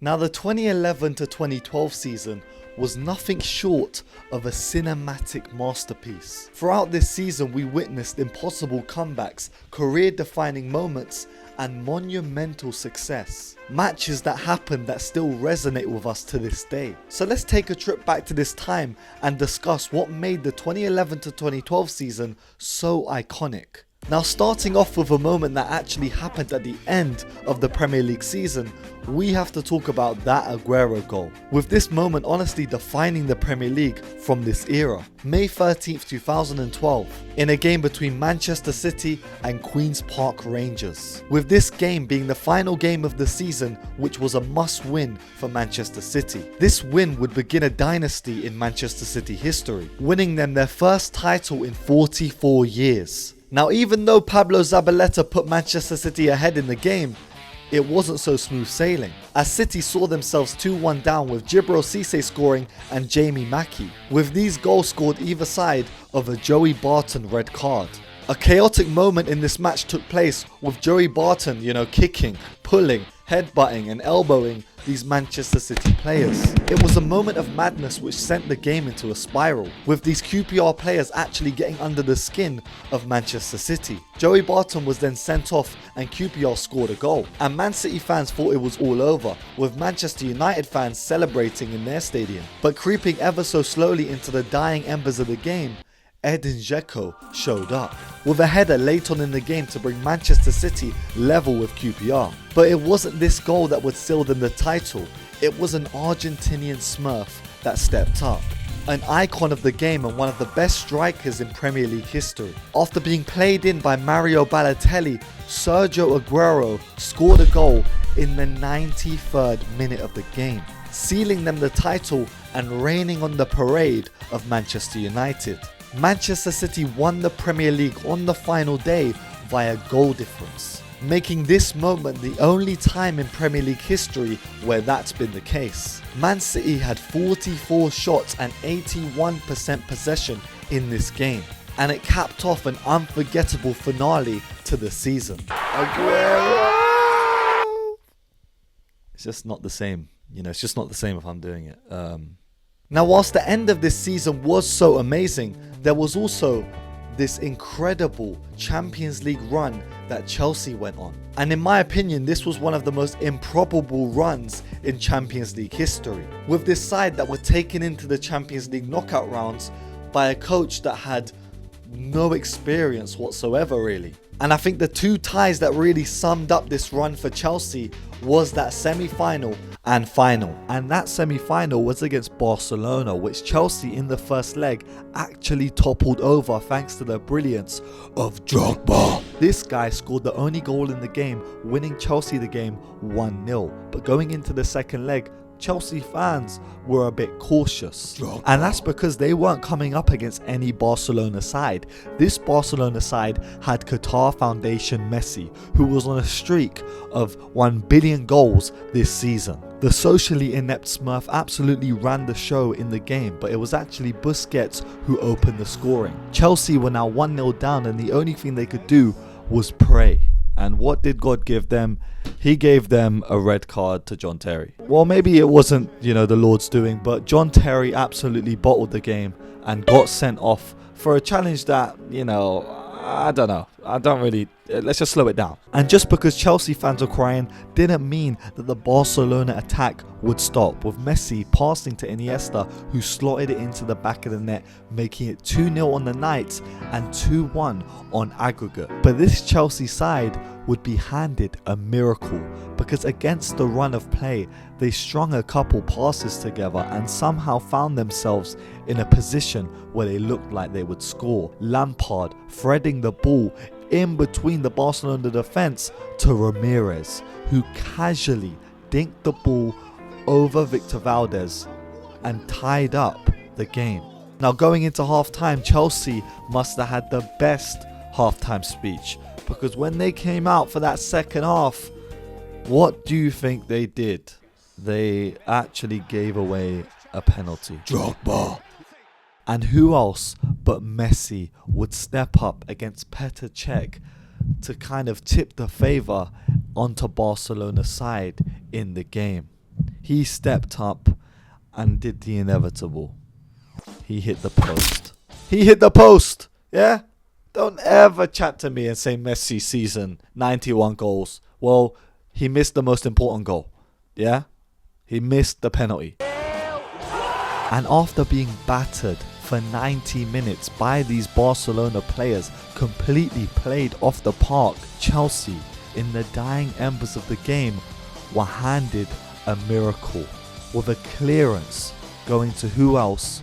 Now the 2011 to 2012 season was nothing short of a cinematic masterpiece. Throughout this season we witnessed impossible comebacks, career-defining moments and monumental success. Matches that happened that still resonate with us to this day. So let's take a trip back to this time and discuss what made the 2011 to 2012 season so iconic. Now starting off with a moment that actually happened at the end of the Premier League season, we have to talk about that Aguero goal. With this moment honestly defining the Premier League from this era. May 13th, 2012, in a game between Manchester City and Queen's Park Rangers. With this game being the final game of the season, which was a must win for Manchester City. This win would begin a dynasty in Manchester City history, winning them their first title in 44 years. Now even though Pablo Zabaleta put Manchester City ahead in the game, it wasn't so smooth sailing, as City saw themselves 2-1 down with Jib Rules scoring and Jamie Mackie, with these goals scored either side of a Joey Barton red card. A chaotic moment in this match took place with Joey Barton, kicking, pulling, headbutting and elbowing these Manchester City players. It was a moment of madness which sent the game into a spiral, with these QPR players actually getting under the skin of Manchester City. Joey Barton was then sent off and QPR scored a goal, and Man City fans thought it was all over, with Manchester United fans celebrating in their stadium. But creeping ever so slowly into the dying embers of the game, Edin Dzeko showed up with a header late on in the game to bring Manchester City level with QPR. But it wasn't this goal that would seal them the title, it was an Argentinian Smurf that stepped up. An icon of the game and one of the best strikers in Premier League history. After being played in by Mario Balotelli, Sergio Aguero scored a goal in the 93rd minute of the game, sealing them the title and raining on the parade of Manchester United. Manchester City won the Premier League on the final day via goal difference, making this moment the only time in Premier League history where that's been the case. Man City had 44 shots and 81% possession in this game, and it capped off an unforgettable finale to the season. Aguero! It's just not the same, it's just not the same if I'm doing it. Now whilst the end of this season was so amazing, there was also this incredible Champions League run that Chelsea went on. And in my opinion, this was one of the most improbable runs in Champions League history. With this side that were taken into the Champions League knockout rounds by a coach that had no experience whatsoever really. And I think the two ties that really summed up this run for Chelsea was that semi-final and final. And that semi-final was against Barcelona, which Chelsea in the first leg actually toppled over thanks to the brilliance of Drogba. This guy scored the only goal in the game, winning Chelsea the game 1-0. But going into the second leg, Chelsea fans were a bit cautious, and that's because they weren't coming up against any Barcelona side. This Barcelona side had Qatar Foundation Messi, who was on a streak of 1 billion goals this season. The socially inept Smurf absolutely ran the show in the game, but it was actually Busquets who opened the scoring. Chelsea were now 1-0 down, and the only thing they could do was pray. And what did God give them? He gave them a red card to John Terry. Well, maybe it wasn't, the Lord's doing, but John Terry absolutely bottled the game and got sent off for a challenge that, I don't know. Let's just slow it down. And just because Chelsea fans are crying didn't mean that the Barcelona attack would stop, with Messi passing to Iniesta, who slotted it into the back of the net, making it 2-0 on the night and 2-1 on aggregate. But this Chelsea side would be handed a miracle, because against the run of play, they strung a couple passes together and somehow found themselves in a position where they looked like they would score. Lampard threading the ball in between the Barcelona defense to Ramirez, who casually dinked the ball over Victor Valdez and tied up the game. Now going into halftime, Chelsea must have had the best halftime speech, because when they came out for that second half, what do you think they did? They actually gave away a penalty. Drogba. And who else but Messi would step up against Petr Cech to kind of tip the favour onto Barcelona's side in the game? he stepped up and did the inevitable. He hit the post. He hit the post! Yeah? Don't ever chat to me and say Messi season, 91 goals. Well, he missed the most important goal. Yeah? He missed the penalty. And after being battered for 90 minutes by these Barcelona players, completely played off the park, Chelsea, in the dying embers of the game, were handed a miracle with a clearance going to who else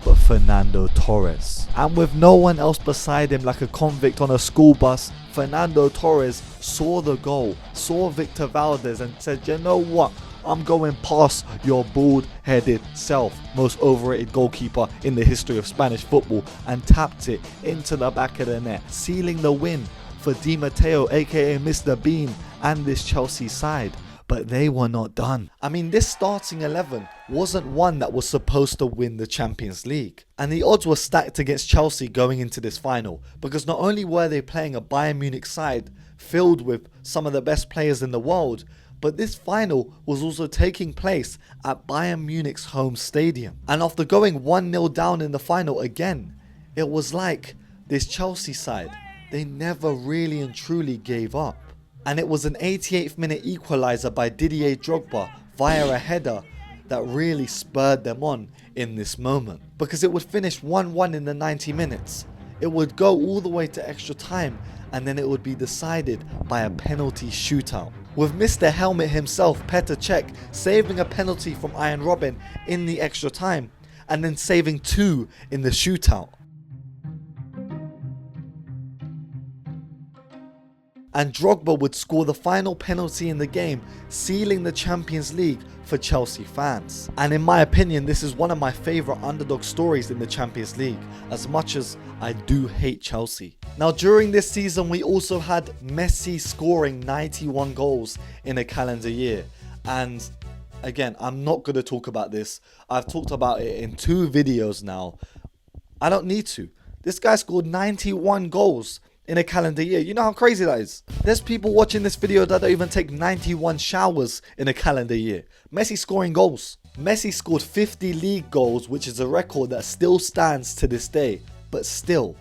but Fernando Torres. And with no one else beside him like a convict on a school bus, Fernando Torres saw the goal, saw Victor Valdez and said, you know what? I'm going past your bald-headed self, most overrated goalkeeper in the history of Spanish football, and tapped it into the back of the net, sealing the win for Di Matteo, aka Mr. Bean, and this Chelsea side. But they were not done. I mean, this starting 11 wasn't one that was supposed to win the Champions League. And the odds were stacked against Chelsea going into this final, because not only were they playing a Bayern Munich side filled with some of the best players in the world, but this final was also taking place at Bayern Munich's home stadium. And after going 1-0 down in the final again, it was like this Chelsea side, they never really and truly gave up. And it was an 88th minute equaliser by Didier Drogba via a header that really spurred them on in this moment. Because it would finish 1-1 in the 90 minutes. It would go all the way to extra time, and then it would be decided by a penalty shootout, with Mr. Helmet himself, Petr Cech, saving a penalty from Iron Robin in the extra time, and then saving 2 in the shootout. And Drogba would score the final penalty in the game, sealing the Champions League for Chelsea fans. And in my opinion, this is one of my favourite underdog stories in the Champions League, as much as I do hate Chelsea. Now, during this season, we also had Messi scoring 91 goals in a calendar year. And again, I'm not going to talk about this. I've talked about it in 2 videos now. I don't need to. This guy scored 91 goals in a calendar year. You know how crazy that is? There's people watching this video that don't even take 91 showers in a calendar year. Messi scoring goals. Messi scored 50 league goals, which is a record that still stands to this day. But still,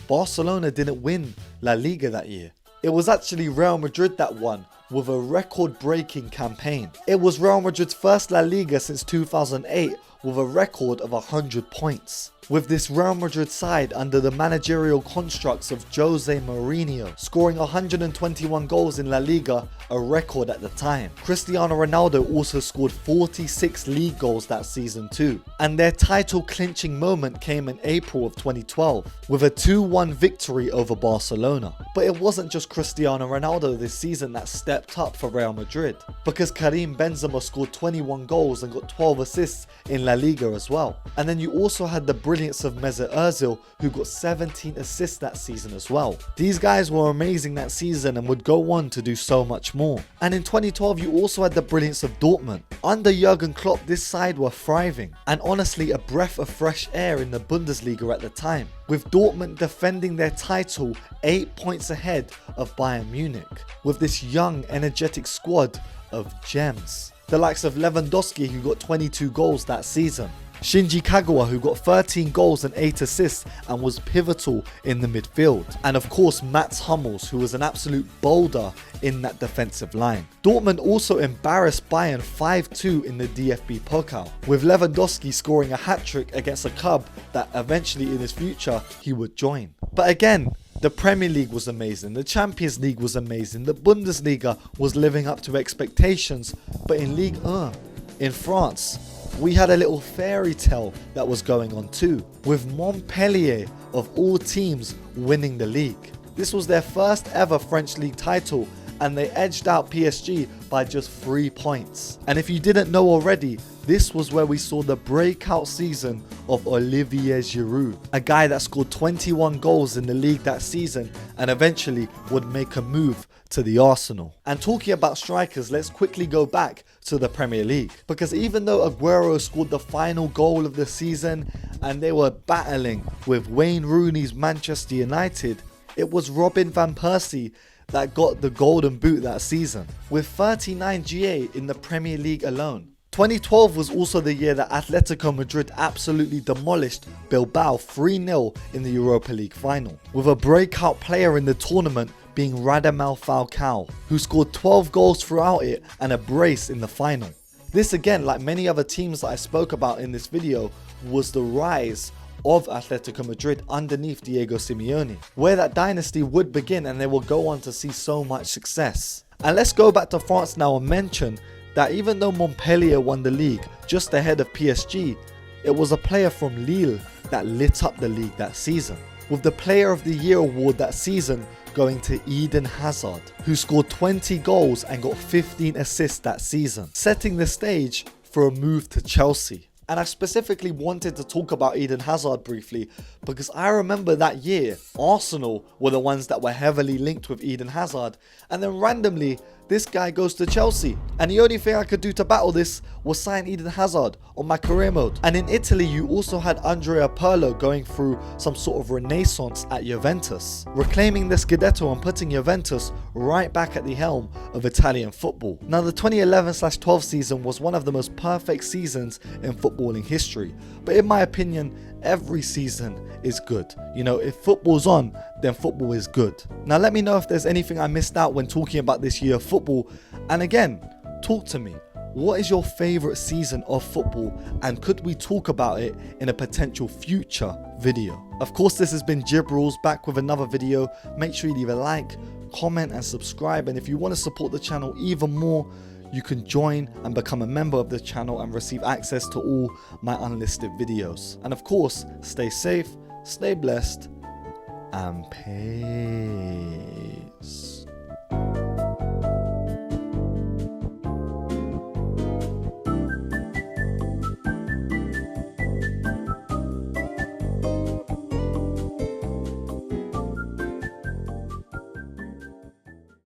Barcelona didn't win La Liga that year. It was actually Real Madrid that won, with a record-breaking campaign. It was Real Madrid's first La Liga since 2008, with a record of 100 points. With this Real Madrid side under the managerial constructs of Jose Mourinho, scoring 121 goals in La Liga, a record at the time. Cristiano Ronaldo also scored 46 league goals that season too. And their title clinching moment came in April of 2012, with a 2-1 victory over Barcelona. But it wasn't just Cristiano Ronaldo this season that stepped up for Real Madrid, because Karim Benzema scored 21 goals and got 12 assists in La Liga as well. And then you also had the brilliance of Mesut Ozil, who got 17 assists that season as well. These guys were amazing that season and would go on to do so much more. And in 2012 you also had the brilliance of Dortmund. Under Jurgen Klopp, this side were thriving, and honestly a breath of fresh air in the Bundesliga at the time, with Dortmund defending their title 8 points ahead of Bayern Munich, with this young energetic squad of gems. The likes of Lewandowski, who got 22 goals that season. Shinji Kagawa, who got 13 goals and 8 assists and was pivotal in the midfield. And of course Mats Hummels, who was an absolute boulder in that defensive line. Dortmund also embarrassed Bayern 5-2 in the DFB Pokal, with Lewandowski scoring a hat-trick against a club that eventually in his future he would join. But again, the Premier League was amazing, the Champions League was amazing, the Bundesliga was living up to expectations, but in Ligue 1, in France, we had a little fairy tale that was going on too, with Montpellier of all teams winning the league. This was their first ever French league title, and they edged out PSG by just 3 points. And if you didn't know already, this was where we saw the breakout season of Olivier Giroud, a guy that scored 21 goals in the league that season and eventually would make a move to the Arsenal. And talking about strikers, let's quickly go back to the Premier League, because even though Aguero scored the final goal of the season and they were battling with Wayne Rooney's Manchester United, it was Robin van Persie that got the golden boot that season. With 39 GA in the Premier League alone, 2012 was also the year that Atletico Madrid absolutely demolished Bilbao 3-0 in the Europa League final, with a breakout player in the tournament being Radamel Falcao, who scored 12 goals throughout it and a brace in the final. This again, like many other teams that I spoke about in this video, was the rise of Atletico Madrid underneath Diego Simeone, where that dynasty would begin and they will go on to see so much success. And let's go back to France now and mention that even though Montpellier won the league just ahead of PSG, it was a player from Lille that lit up the league that season, with the Player of the Year award that season going to Eden Hazard, who scored 20 goals and got 15 assists that season, setting the stage for a move to Chelsea. And I specifically wanted to talk about Eden Hazard briefly because I remember that year Arsenal were the ones that were heavily linked with Eden Hazard, and then randomly this guy goes to Chelsea, and the only thing I could do to battle this was sign Eden Hazard on my career mode. And in Italy you also had Andrea Pirlo going through some sort of renaissance at Juventus, reclaiming the Scudetto and putting Juventus right back at the helm of Italian football. Now the 2011/12 season was one of the most perfect seasons in footballing history, but in my opinion every season is good. You know, if football's on, then football is good. Now let me know if there's anything I missed out when talking about this year of football, and again, talk to me. What is your favorite season of football, and could we talk about it in a potential future video? Of course, this has been Jib Rules, back with another video. Make sure you leave a like, comment and subscribe, and if you want to support the channel even more, you can join and become a member of the channel and receive access to all my unlisted videos. And of course, stay safe, stay blessed, and peace.